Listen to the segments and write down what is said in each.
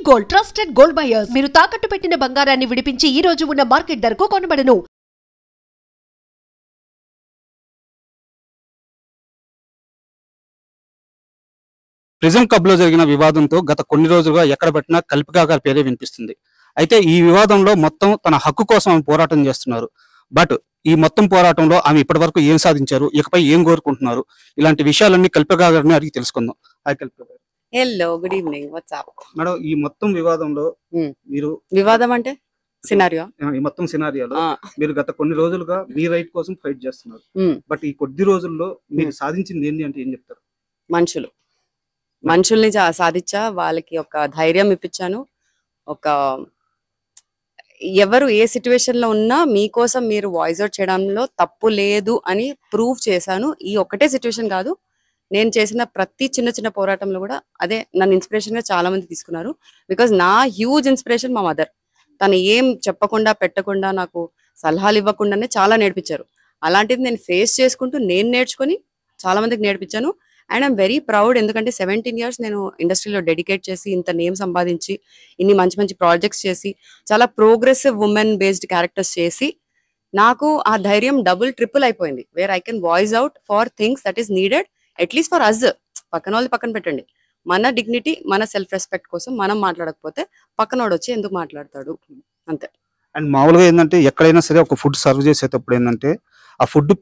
Gold trusted gold buyers మీరు తాకట్టు పెట్టిన బంగారాన్ని విడిపించి ఈ రోజు ఉన్న మార్కెట్ ధరకు కొనబడను. ప్రిజం క్లబ్ లో జరిగిన వివాదంతో గత కొన్ని రోజులుగా ఎక్కడ పెట్టినా కల్పికా గారి పేరే వినిపిస్తుంది. అయితే ఈ వివాదంలో మొత్తం తన హక్కు కోసం ఆమె పోరాటం చేస్తున్నారు. బట్ ఈ మొత్తం పోరాటంలో ఆమె ఇప్పటి వరకు ఏం సాధించారు, ఇకపై ఏం కోరుకుంటున్నారు, ఇలాంటి విషయాలన్నీ కల్పికా గారిని అడిగి తెలుసుకుందాం. హాయ్ కల్పికా గారు. Hello, good evening. WhatsApp madam, ఈ మొత్తం వివాదంలో మీరు వివాదం అంటే సినారియో ఈ మొత్తం సినారియాలో మీరు గత కొన్ని రోజులుగా మీ రైట్ కోసం ఫైట్ చేస్తున్నారు. బట్ ఈ కొద్ది రోజుల్లో మీరు సాధించింది ఏంటి అంటే ఏం చెప్తారు? మనుషుల్ని సాధించా, వాళ్ళకి ఒక ధైర్యం ఇప్పించాను. ఒక ఎవరు ఏ సిచ్యువేషన్ లో ఉన్నా మీకోసం మీరు వాయిస్ అవుట్ చేయడంలో తప్పు లేదు అని ప్రూవ్ చేశాను. ఈ ఒక్కటే సిచ్యువేషన్ కాదు, నేను చేసిన ప్రతి చిన్న చిన్న పోరాటంలో కూడా అదే నన్ను ఇన్స్పిరేషన్ గా చాలా మంది తీసుకున్నారు. బికాజ్ నా హ్యూజ్ ఇన్స్పిరేషన్ మా మదర్. తను ఏం చెప్పకుండా పెట్టకుండా నాకు సలహాలు ఇవ్వకుండానే చాలా నేర్పించారు. అలాంటిది నేను ఫేస్ చేసుకుంటూ నేను నేర్చుకొని చాలా మందికి నేర్పించాను. అండ్ ఐఎమ్ వెరీ ప్రౌడ్, ఎందుకంటే 17 years నేను ఇండస్ట్రీలో డెడికేట్ చేసి ఇంత నేమ్ సంపాదించి ఇన్ని మంచి మంచి ప్రాజెక్ట్స్ చేసి చాలా ప్రోగ్రెసివ్ ఉమెన్ బేస్డ్ క్యారెక్టర్స్ చేసి నాకు ఆ ధైర్యం డబుల్ ట్రిపుల్ అయిపోయింది. Where I can voice out for things that is needed, at least for us. పక్కన వాళ్ళు పక్కన పెట్టండి, మన డిగ్నిటీ మన సెల్ఫ్ రెస్పెక్ట్ కోసం మనం మాట్లాడకపోతే పక్కనోడు వచ్చి ఎందుకు మాట్లాడతాడు, అంతే. అండ్ మామూలుగా ఏంటంటే ఎక్కడైనా సరే ఒక ఫుడ్ సర్వ్ చేసేటప్పుడు ఏంటంటే ఆ ఫుడ్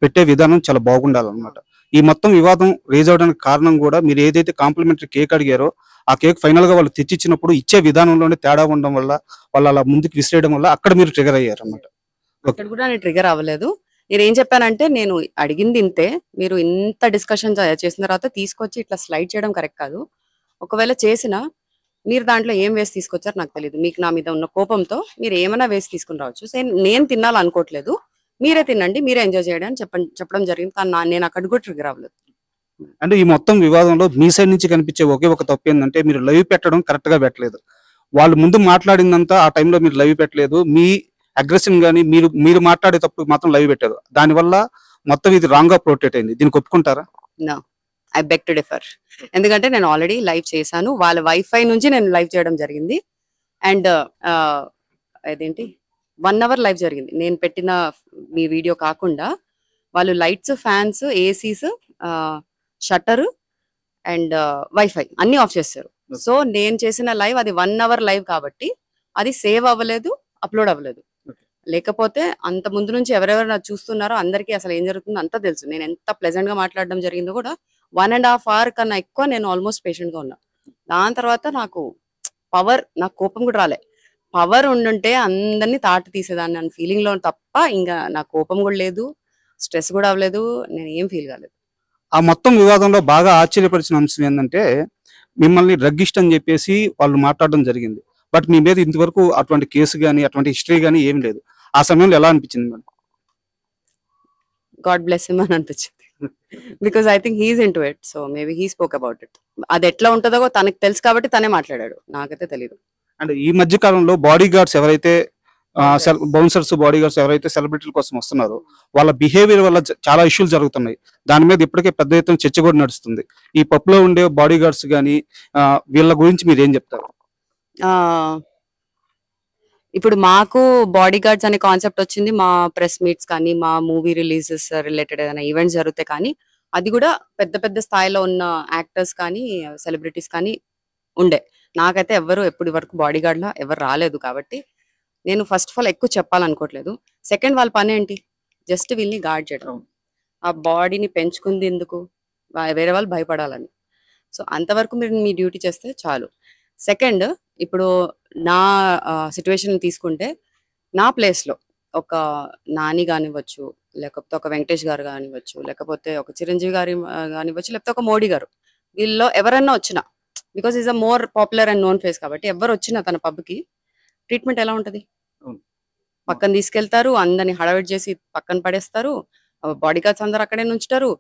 పెట్టే విధానం చాలా బాగుండాలన్నమాట. ఈ మొత్తం వివాదం రేజ్ అవడానికి కారణం కూడా మీరు ఏదైతే కాంప్లిమెంటరీ కేక్ అడిగారో ఆ కేక్ ఫైనల్ గా వాళ్ళు తెచ్చిచ్చినప్పుడు ఇచ్చే విధానంలోనే తేడా ఉండడం వల్ల వాళ్ళు అలా ముందుకు విసిరేయడం వల్ల అక్కడ మీరు ట్రిగర్ అయ్యారు అన్నమాట. అక్కడ కూడా నేను ట్రిగర్ అవ్వలేదు. నేను ఏం చెప్పానంటే, నేను అడిగింది ఇంతే, మీరు ఇంత డిస్కషన్ చేసిన తర్వాత తీసుకొచ్చి ఇట్లా స్లైడ్ చేయడం కరెక్ట్ కాదు. ఒకవేళ చేసినా మీరు దాంట్లో ఏం వేసి తీసుకొచ్చారు నాకు తెలియదు. మీకు నా మీద ఉన్న కోపంతో మీరు ఏమైనా వేసి తీసుకుని రావచ్చు. నేను తినాలనుకోవట్లేదు, మీరే తినండి, మీరే ఎంజాయ్ చేయడం అని చెప్పడం జరిగింది. కానీ నేను అక్కడ కూడా ట్రిగర్ అవ్వలేదు. అంటే ఈ మొత్తం వివాదంలో మీ సైడ్ నుంచి కనిపించే ఒకే ఒక తప్పు ఏంటంటే మీరు లైవ్ పెట్టడం కరెక్ట్ గా పెట్టలేదు. వాళ్ళు ముందు మాట్లాడిందంతా ఆ టైంలో మీరు లైవ్ పెట్టలేదు. మీ అగ్రెషన్ గానీ మీరు మాట్లాడే తప్పు మాత్రం లైవ్ పెట్టారు. దానివల్ల మొత్తం ఇది రాంగ్ గా ప్రొటెక్ట్ అయింది. దీనికి ఒప్పుకుంటారా? No, I beg to differ. ఎందుకంటే నేను ఆల్రెడీ లైవ్ చేశాను. వాళ్ళ వైఫై నుంచి నేను లైవ్ చేయడం జరిగింది. అండ్ అదేంటి 1 hour లైవ్ జరిగింది. నేను పెట్టిన మీ వీడియో కాకుండా వాళ్ళు lights, fans, ACs, shutter and wifi అన్ని ఆఫ్ చేస్తారు. సో నేను చేసిన లైవ్ అది 1 hour లైవ్ కాబట్టి అది సేవ్ అవ్వలేదు, అప్లోడ్ అవ్వలేదు. లేకపోతే అంత ముందు నుంచి ఎవరెవరు నాకు చూస్తున్నారో అందరికీ అసలు ఏం జరుగుతుందో అంతా తెలుసు. నేను ఎంత ప్లెజెంట్ గా మాట్లాడడం జరిగిందో కూడా 1.5 hour కన్నా ఎక్కువ నేను ఆల్మోస్ట్ పేషెంట్ గా ఉన్నా. దాని తర్వాత నాకు కోపం కూడా రాలే. పవర్ ఉండుంటే అందరినీ తాటి తీసేదాన్ని అన్న ఫీలింగ్ లో తప్ప ఇంకా నా కోపం కూడా లేదు, స్ట్రెస్ కూడా అవ్వలేదు, నేను ఏం ఫీల్ కాలేదు. ఆ మొత్తం వివాదంలో బాగా ఆశ్చర్యపరిచిన అంశం ఏంటంటే మిమ్మల్ని డ్రగ్గిస్ట్ అని చెప్పేసి వాళ్ళు మాట్లాడడం జరిగింది. బట్ మీ మీద ఇంతవరకు అటువంటి కేసు కానీ అటువంటి హిస్టరీ కానీ ఏం లేదు. ఆ సమయంలో ఎలా అనిపించింది మేడం? గాడ్ బ్లెస్ హిమ్ అని అనిపించింది. Because I think he is into it, so maybe he spoke about it. అది ఎట్లా ఉంటుందో తనకు తెలుసు కాబట్టి తనే మాట్లాడాడు, నాకైతే తెలియదు. అండ్ ఈ మధ్య కాలంలో బాడీ గార్డ్స్ ఎవరైతే బౌన్సర్స్, బాడీ గార్డ్స్ ఎవరైతే సెలబ్రిటీల కోసం వస్తున్నారో వాళ్ళ బిహేవియర్ వల్ల చాలా ఇష్యూలు జరుగుతున్నాయి. దాని మీద ఇప్పటికే పెద్ద ఎత్తున చర్చ కూడా నడుస్తుంది. ఈ పబ్లో ఉండే బాడీ గార్డ్స్ కానీ వీళ్ళ గురించి మీరు ఏం చెప్తారు? ఇప్పుడు మాకు బాడీ గార్డ్స్ అనే కాన్సెప్ట్ వచ్చింది మా ప్రెస్ మీట్స్ కానీ, మా మూవీ రిలీజెస్ రిలేటెడ్ ఏదైనా ఈవెంట్స్ జరుగుతాయి. కానీ అది కూడా పెద్ద పెద్ద స్థాయిలో ఉన్న యాక్టర్స్ కానీ సెలబ్రిటీస్ కానీ ఉండే. నాకైతే ఎప్పటి వరకు బాడీ గార్డ్ లా ఎవరు రాలేదు. కాబట్టి నేను ఫస్ట్ ఆఫ్ ఆల్ ఎక్కువ చెప్పాలనుకోవట్లేదు. సెకండ్, వాళ్ళ పని ఏంటి? జస్ట్ వీళ్ళని గార్డ్ చేయడం. ఆ బాడీని పెంచుకుంది ఎందుకు? వేరే వాళ్ళు భయపడాలని. సో అంతవరకు మీరు మీ డ్యూటీ చేస్తే చాలు. సెకండ్, ఇప్పుడు నా సిచ్యువేషన్ తీసుకుంటే నా ప్లేస్లో ఒక నాని కానివ్వచ్చు, లేకపోతే ఒక వెంకటేష్ గారు కానివ్వచ్చు, లేకపోతే ఒక చిరంజీవి గారి కానివ్వచ్చు, లేకపోతే ఒక మోడీ గారు, వీళ్ళలో ఎవరన్నా వచ్చినా, because is a more popular and known face కాబట్టి ఎవరు వచ్చినా తన పబ్కి ట్రీట్మెంట్ ఎలా ఉంటుంది? పక్కన తీసుకెళ్తారు, అందరిని హడావిడి చేసి పక్కన పడేస్తారు, బాడీ గార్డ్స్ అందరు అక్కడే ఉంచుతారు.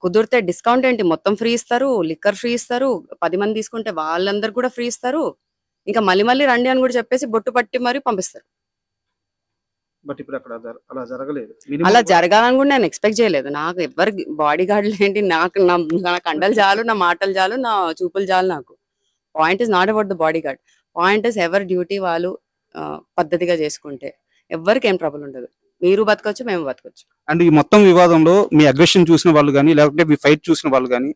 కుదిరితే డిస్కౌంట్ ఏంటి మొత్తం ఫ్రీ ఇస్తారు, లిక్కర్ ఫ్రీ ఇస్తారు, 10 మంది తీసుకుంటే వాళ్ళందరు కూడా ఫ్రీ ఇస్తారు. ఇంకా మళ్ళీ రండి అని కూడా చెప్పేసి బొట్టు పట్టి మరి పంపిస్తారు. బట్ ఇప్పుడు అక్కడ అలా జరగలేదు. అలా జరగాలని కూడా నేను ఎక్స్పెక్ట్ చేయలేదు. నాకు ఎవరు బాడీ గార్డులు ఏంటి, నాకు కండలు చాలు, నా మాటలు చాలు, నా చూపులు చాలు. నాకు point is not about the body guard. Point is ఎవరి డ్యూటీ వాళ్ళు పద్ధతిగా చేసుకుంటే ఎవరికి ఏం ట్రబుల్ ఉండదు. మీరు బతకొచ్చు, మేము బతకొచ్చు. అండ్ ఈ మొత్తం వివాదంలో మీ అగ్రెషన్ చూసిన వాళ్ళు కానీ లేకపోతే మీ ఫైట్ చూసిన వాళ్ళు కానీ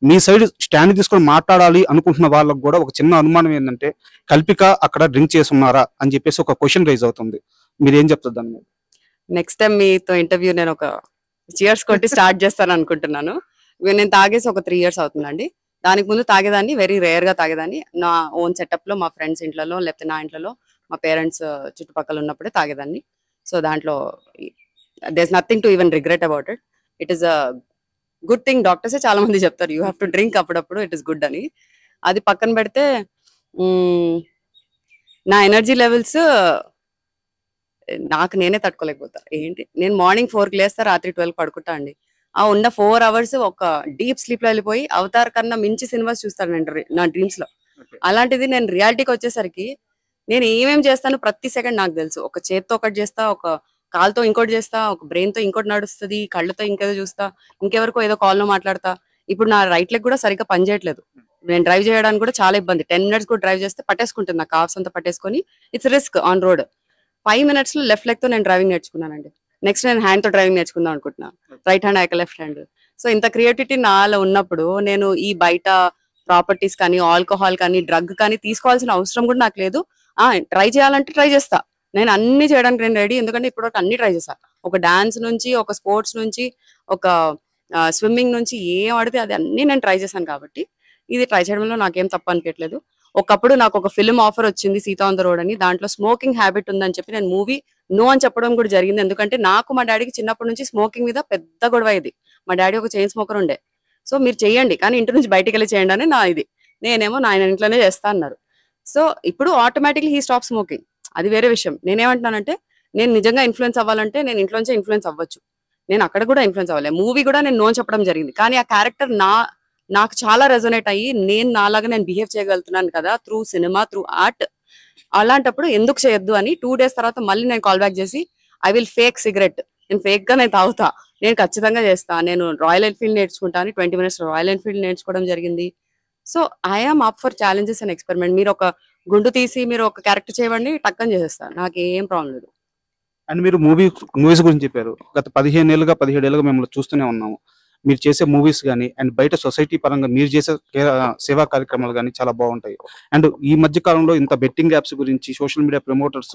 మీ సైడ్ స్టాండ్ తీసుకొని మాట్లాడాలి అనుకుంటున్న వాళ్ళకు కూడా ఒక చిన్న అనుమానం ఏంటంటే కల్పిక అక్కడ డ్రింక్ చేసి ఉన్నారా అని చెప్పేసి ఒక క్వశ్చన్ రైజ్ అవుతుంది. మీరు ఏం చెప్తారు దాని మీద? నెక్స్ట్ టైం మీతో ఇంటర్వ్యూ నేను ఒక చియర్స్ కొట్టి స్టార్ట్ చేస్తాను అనుకుంటున్నాను. నేను తాగేసి ఒక 3 years అవుతుందండి. దానికి ముందు తాగేదాన్ని, వెరీ రేర్ గా తాగేదాన్ని. నా ఓన్ సెటప్ లో, మా ఫ్రెండ్స్ ఇంట్లలో, లేకపోతే నా ఇంట్లో, మా పేరెంట్స్ చుట్టుపక్కల ఉన్నప్పుడే తాగేదాన్ని. సో దాంట్లో there is nothing to even regret about it. It is a good thing. డాక్టర్సే చాలా మంది చెప్తారు యూ హ్యావ్ టు డ్రింక్ అప్పుడప్పుడు, ఇట్ ఇస్ గుడ్ అని. అది పక్కన పెడితే నా ఎనర్జీ లెవెల్స్ నాకు నేనే తట్టుకోలేకపోతా. ఏంటి, నేను మార్నింగ్ 4కి లేస్తా, రాత్రి 12కి పడుకుంటా అండి. ఆ ఉన్న 4 hours ఒక డీప్ స్లీప్ లో వెళ్ళిపోయి అవతార్ కన్నా మించి సినిమాస్ చూస్తాను నేను నా డ్రీమ్స్ లో. అలాంటిది నేను రియాలిటీకి వచ్చేసరికి నేను ఏమేం చేస్తాను ప్రతి సెకండ్ నాకు తెలుసు. ఒక చేత్తో ఒకటి చేస్తా, ఒక కాల్తో ఇంకోటి చేస్తా, ఒక బ్రెయిన్ తో ఇంకోటి నడుస్తుంది, కళ్ళతో ఇంకేదో చూస్తా, ఇంకెవరికో ఏదో కాల్ లో మాట్లాడతా. ఇప్పుడు నా రైట్ లెగ్ కూడా సరిగ్గా పనిచేయట్లేదు. నేను డ్రైవ్ చేయడానికి కూడా చాలా ఇబ్బంది. 10 minutes కూడా డ్రైవ్ చేస్తే పట్టేసుకుంటుంది, నా కాఫ్స్ అంతా పట్టేసుకొని. It's risk on road. 5 minutes లో లెఫ్ట్ లెగ్ తో నేను డ్రైవింగ్ నేర్చుకున్నానండి. నెక్స్ట్ నేను హ్యాండ్ తో డ్రైవింగ్ నేర్చుకుందాం అనుకుంటున్నా. రైట్ హ్యాండ్ అయ్యాక లెఫ్ట్ హ్యాండ్. సో ఇంత క్రియేటివిటీ నాలో ఉన్నప్పుడు నేను ఈ బయట ప్రాపర్టీస్ కానీ, ఆల్కహాల్ కానీ, డ్రగ్ కానీ తీసుకోవాల్సిన అవసరం కూడా నాకు లేదు. ట్రై చేయాలంటే ట్రై చేస్తా. నేను అన్ని చేయడానికి నేను రెడీ. ఎందుకంటే ఇప్పుడు అన్ని ట్రై చేస్తా. ఒక డాన్స్ నుంచి, ఒక స్పోర్ట్స్ నుంచి, ఒక స్విమ్మింగ్ నుంచి, ఏం ఆడితే అది అన్ని నేను ట్రై చేశాను. కాబట్టి ఇది ట్రై చేయడంలో నాకేం తప్పు అనిపించట్లేదు. ఒకప్పుడు నాకు ఒక ఫిల్మ్ ఆఫర్ వచ్చింది, సీతా ఆన్ ద రోడ్ అని. దాంట్లో స్మోకింగ్ హ్యాబిట్ ఉందని చెప్పి నేను మూవీ నో అని చెప్పడం కూడా జరిగింది. ఎందుకంటే నాకు మా డాడీకి చిన్నప్పటి నుంచి స్మోకింగ్ మీద పెద్ద గొడవ ఇది. మా డాడీ ఒక చైన్ స్మోకర్ ఉండే. సో మీరు చేయండి కానీ ఇంటి నుంచి బయటికి వెళ్ళి చేయండి అని నా ఇది. నేనేమో నా ఆయన ఇంట్లోనే చేస్తా అన్నారు. సో ఇప్పుడు ఆటోమేటిక్లీ హీ స్టాప్ స్మోకింగ్. అది వేరే విషయం. నేనేమంటున్నానంటే నేను నిజంగా ఇన్ఫ్లుయెన్స్ అవ్వాలంటే నేను ఇంట్లోంచే ఇన్ఫ్లుయెన్స్ అవ్వచ్చు. నేను అక్కడ కూడా ఇన్ఫ్లుయెన్స్ అవ్వాలి. మూవీ కూడా నేను నో చెప్పడం జరిగింది. కానీ ఆ క్యారెక్టర్ నాకు చాలా రెజొనేట్ అయ్యి నేను నాలాగా నేను బిహేవ్ చేయగలుగుతున్నాను కదా త్రూ సినిమా, త్రూ ఆర్ట్. అలాంటప్పుడు ఎందుకు చేయొద్దు అని 2 days తర్వాత మళ్ళీ నేను కాల్ బ్యాక్ చేసి ఐ విల్ ఫేక్ సిగరెట్, నేను ఫేక్ గా నేను తాగుతా, నేను ఖచ్చితంగా చేస్తా, నేను రాయల్ ఎన్ఫీల్డ్ నేర్చుకుంటాను. 20 minutes రాయల్ ఎన్ఫీల్డ్ నేర్చుకోవడం జరిగింది. So I'm up for challenges and experiment. మీరు ఒక గుండు తీసి మీరు ఒక క్యారెక్టర్ చేయవండి, టక్కని చేసేస్తాను, నాకేం ప్రాబ్లం లేదు. అండ్ మీరు మూవీస్ గురించి చెప్పారు. గత 15 ఏళ్ళుగా 17 ఏళ్ళుగా మిమ్మల్ని చూస్తూనే ఉన్నాము. మీరు చేసే మూవీస్ కానీ అండ్ బయట సొసైటీ పరంగా మీరు చేసే సేవా కార్యక్రమాలు కానీ చాలా బాగుంటాయి. అండ్ ఈ మధ్య కాలంలో ఇంత బెట్టింగ్ యాప్స్ గురించి సోషల్ మీడియా ప్రమోటర్స్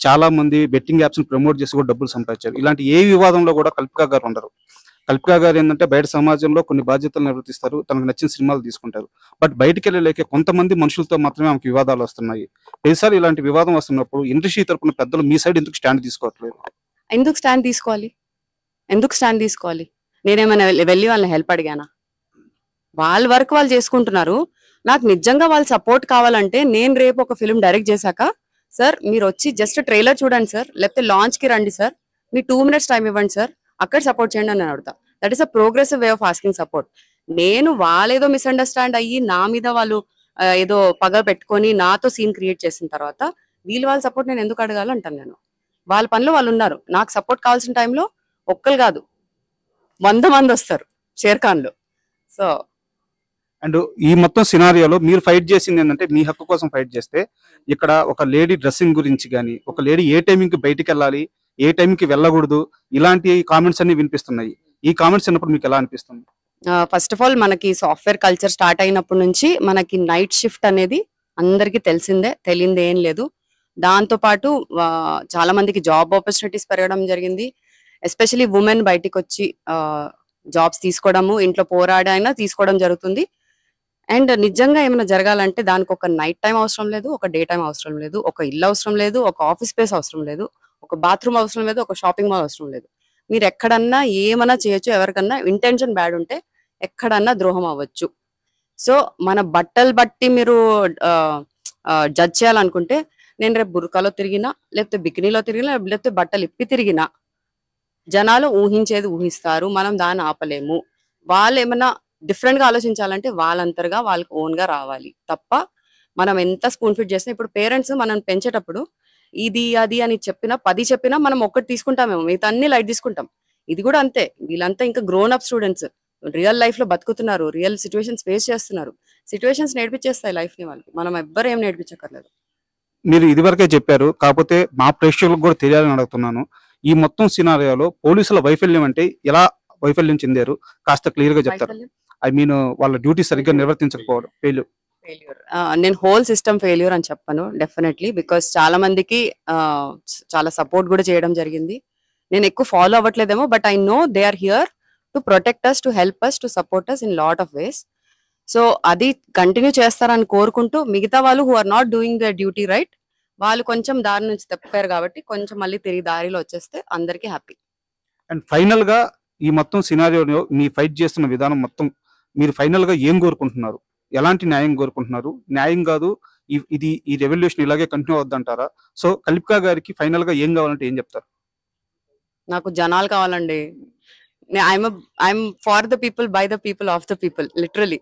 చాలా మంది బెట్టింగ్ యాప్స్ ప్రమోట్ చేసి కూడా డబ్బులు సంపాదించారు. ఇలాంటి ఏ వివాదంలో కూడా కల్పిక గారు ఉండరు. కల్పిక గారు ఏంటంటే బయట సమాజంలో కొన్ని బాధ్యతలు నిర్వర్తిస్తారు, తనకు నచ్చిన సినిమాలు తీసుకుంటారు. బట్ బయటికి వెళ్ళలేక కొంతమంది మనుషులతో మాత్రమే ఆమెకు వివాదాలు వస్తున్నాయి. ప్రతిసారి ఇలాంటి వివాదం వస్తున్నప్పుడు ఇండస్ట్రీ తరపున పెద్దలు మీ సైడ్ ఎందుకు స్టాండ్ తీసుకోవట్లేదు? ఎందుకు స్టాండ్ తీసుకోవాలి? నేనేమైనా వెళ్ళి వాళ్ళని హెల్ప్ అడిగానా? వాళ్ళ వర్క్ వాళ్ళు చేసుకుంటున్నారు. నాకు నిజంగా వాళ్ళ సపోర్ట్ కావాలంటే నేను రేపు ఒక ఫిల్మ్ డైరెక్ట్ చేశాక, సార్ మీరు వచ్చి జస్ట్ ట్రైలర్ చూడండి సార్, లేకపోతే లాంచ్ కి రండి సార్, మీ 2 minutes టైం ఇవ్వండి సార్, అక్కడ సపోర్ట్ చేయండి అని అడుగుతా. That is a progressive way of asking support. నేను వాళ్ళేదో మిస్అండర్స్టాండ్ అయ్యి నా మీద వాళ్ళు ఏదో పగ పెట్టుకొని నాతో సీన్ క్రియేట్ చేసిన తర్వాత వాళ్ళ సపోర్ట్ నేను ఎందుకు అడగాలంటాను. నేను వాళ్ళ పనిలో వాళ్ళు ఉన్నారు. నాకు సపోర్ట్ కావాల్సిన టైంలో ఒక్కరు కాదు 100 మంది వస్తారు షేర్ఖాన్లు. సో అండ్ ఈ మొత్తం సినారియోలో మీరు ఫైట్ చేసింది ఏంటంటే మీ హక్కు కోసం ఫైట్ చేస్తే, ఇక్కడ ఒక లేడీ డ్రెస్సింగ్ గురించి కానీ, ఒక లేడీ ఏ టైంకి బయటికి వెళ్ళాలి, ఏ టైంకి వెళ్ళకూడదు, ఇలాంటి కామెంట్స్ అన్ని వినిపిస్తున్నాయి. ఈ కామెంట్స్ అన్నప్పుడు మీకు ఎలా అనిపిస్తుంది? ఫస్ట్ ఆఫ్ ఆల్ మనకి సాఫ్ట్వేర్ కల్చర్ స్టార్ట్ అయినప్పటి నుంచి మనకి నైట్ షిఫ్ట్ అనేది అందరికీ తెలియంది ఏం లేదు. దాంతో పాటు చాలా మందికి జాబ్ ఆపర్చునిటీస్ పెరగడం జరిగింది. ఎస్పెషలీ ఉమెన్ బయటికి వచ్చి జాబ్స్ తీసుకోవడము, ఇంట్లో పోరాడైనా తీసుకోవడం జరుగుతుంది. అండ్ నిజంగా ఏమైనా జరగాలంటే దానికి ఒక నైట్ టైం అవసరం లేదు, ఒక డే టైం అవసరం లేదు, ఒక ఇల్లు అవసరం లేదు, ఒక ఆఫీస్ స్పేస్ అవసరం లేదు, ఒక బాత్రూమ్ అవసరం లేదు, ఒక షాపింగ్ మాల్ అవసరం లేదు. మీరు ఎక్కడన్నా ఏమన్నా చేయొచ్చు. ఎవరికన్నా ఇంటెన్షన్ బ్యాడ్ ఉంటే ఎక్కడన్నా ద్రోహం అవ్వచ్చు. సో మన బట్టలు బట్టి మీరు జడ్జ్ చేయాలనుకుంటే, నేను రేపు బుర్కాలో తిరిగినా, లేకపోతే బికినీలో తిరిగినా, లేకపోతే బట్టలు ఇప్పి తిరిగినా జనాలు ఊహించేది ఊహిస్తారు. మనం దాన్ని ఆపలేము. వాళ్ళు ఏమన్నా డిఫరెంట్ గా ఆలోచించాలంటే వాళ్ళంతగా వాళ్ళకి ఓన్ గా రావాలి తప్ప మనం ఎంత స్పూన్ ఫిట్ చేసినా. ఇప్పుడు పేరెంట్స్ మనం పెంచేటప్పుడు ఇది అది అని 10 చెప్పినా మనం ఒక్కటి తీసుకుంటామేమో, మిగతా అన్ని లైట్ తీసుకుంటాం. ఇది కూడా అంతే. వీళ్ళంతా ఇంకా grown up students, real life లో బతుకుతున్నారు, రియల్ సిచ్యువేషన్స్ ఫేస్ చేస్తున్నారు. సిచ్యువేషన్స్ నేర్పించేస్తాయి లైఫ్ ని వాళ్ళకి, మనం ఎవ్వరు ఏం నేర్పించక్కర్లేదు. మీరు ఇదివరకే చెప్పారు, కాకపోతే మా ప్రేక్షకులకు కూడా తెలియాలని అడుగుతున్నాను. ఈ మొత్తం సినారియోలో పోలీసుల వైఫల్యం అంటే ఎలా వైఫల్యం చెందారు, కాస్త క్లియర్ గా చెప్తారు. ఐ మీన్ వాళ్ళ డ్యూటీ సరిగ్గా నిర్వర్తించకపోవడం, ఫెయిల్యూర్. నేను హోల్ సిస్టమ్ ఫెయిల్యూర్ అని చెప్పను డెఫినెట్లీ, బికాస్ చాలా మందికి చాలా సపోర్ట్ కూడా చేయడం జరిగింది. నేను ఎక్కువ ఫాలో అవ్వట్లేదేమో, but I know they are here to protect us, to help us, to support us in lot of ways. So అది కంటిన్యూ చేస్తారని కోరుకుంటూ, మిగతా వాళ్ళు who are not doing the duty right, వాళ్ళు కొంచెం దారి నుంచి తప్పారు కాబట్టి కొంచెం మళ్ళీ తిరిగి దారిలో వచ్చేస్తే అందరికీ హ్యాపీ. అండ్ ఫైనల్ గా ఈ మొత్తం సినారియోలో మీ ఫైట్ చేస్తున్న విధానం మొత్తం మీరు ఫైనల్ గా ఏం కోరుకుంటున్నారు, ఎలాంటి న్యాయం కోరుకుంటున్నారు? న్యాయం కాదు, ఈ రెవల్యూషన్ ఇలాగే కంటిన్యూ అవుద్దంటారా? సో కల్పికా గారికి ఫైనల్ గా ఏం కావాలంటే ఏం చెప్తారు? నాకు జనాలు కావాలండి. I'm for the people, by the people, of the people, literally.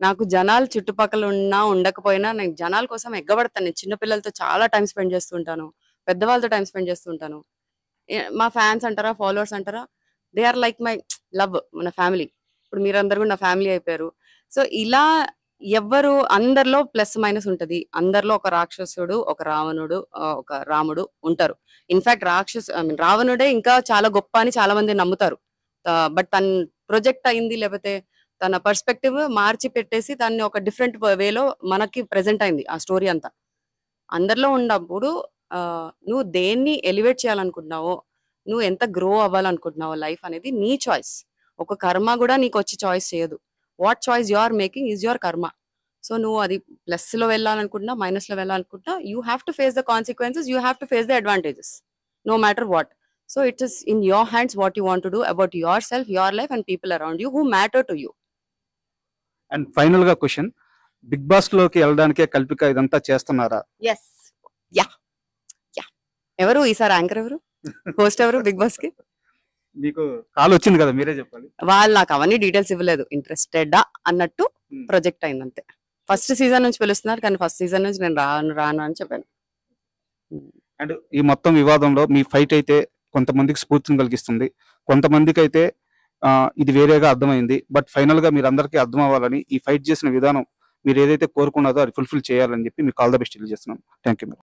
నాకు జనాలు చుట్టుపక్కల ఉన్నా ఉండకపోయినా నేను జనాల కోసం ఎగ్గబడతాను. నేను చిన్నపిల్లలతో చాలా టైం స్పెండ్ చేస్తుంటాను, పెద్దవాళ్ళతో టైం స్పెండ్ చేస్తుంటాను. మా ఫ్యాన్స్ అంటారా, ఫాలోవర్స్ అంటారా, they are like my love, మన ఫ్యామిలీ. ఇప్పుడు మీరందరూ కూడా నా ఫ్యామిలీ అయిపోయారు. సో ఇలా ఎవ్వరు, అందరిలో ప్లస్ మైనస్ ఉంటది. అందరిలో ఒక రాక్షసుడు, ఒక రావణుడు, ఒక రాముడు ఉంటారు. ఇన్ఫాక్ట్ రావణుడే ఇంకా చాలా గొప్ప అని చాలా మంది నమ్ముతారు. బట్ తన ప్రొజెక్ట్ అయింది, లేకపోతే తన పర్స్పెక్టివ్ మార్చి పెట్టేసి దాన్ని ఒక డిఫరెంట్ వేలో మనకి ప్రెజెంట్ అయింది ఆ స్టోరీ అంతా. అందరిలో ఉన్నప్పుడు నువ్వు దేన్ని ఎలివేట్ చేయాలనుకుంటున్నావో, నువ్వు ఎంత గ్రో అవ్వాలనుకుంటున్నావో, లైఫ్ అనేది నీ చాయిస్. ఒక కర్మ కూడా నీకు వచ్చి చాయిస్ చేయదు. What choice you are making is your karma. So నువ్వు అది ప్లస్ లో వెళ్ళాలనుకుంటున్నా, మైనస్ లో వెళ్ళాలనుకుంటున్నా, you have to face the consequences, you have to face the advantages, no matter what. So it is in your hands what you want to do about yourself, your life and people around you who matter to you. And final గా question, big boss లోకి వెళ్ళడానికే కల్పిక ఇదంతా చేస్తున్నారా? Yes. Yeah. ఎవరు ఈసారి anchor, ఎవరు host, ఎవరు big boss కి? మీకు కాల్ వచ్చింది కదా, మీరే చెప్పాలి. వాళ్ళు నాకు అవన్నీ డీటెయిల్స్ ఇవ్వలేదు. ఇంట్రెస్టెడా అన్నట్టు ప్రొజెక్ట్ అయింది అంతే. ఫస్ట్ సీజన్ నుంచి పిలుస్తున్నారు, కానీ ఫస్ట్ సీజన్ నుంచి నేను రాను అని చెప్పాను. అండ్ ఈ మొత్తం వివాదంలో మీ ఫైట్ అయితే కొంతమందికి స్ఫూర్తిని కలిగిస్తుంది, కొంతమందికి అయితే ఇది వేరేగా అర్థమైంది. బట్ ఫైనల్ గా మీరు అందరికీ అర్థం అవ్వాలని, ఈ ఫైట్ చేసిన విధానం మీరు ఏదైతే కోరుకున్నారో అది ఫుల్ఫిల్ చేయాలని చెప్పి మీకు ఆల్ ద బెస్ట్ తెలియజేస్తున్నాను. Thank you.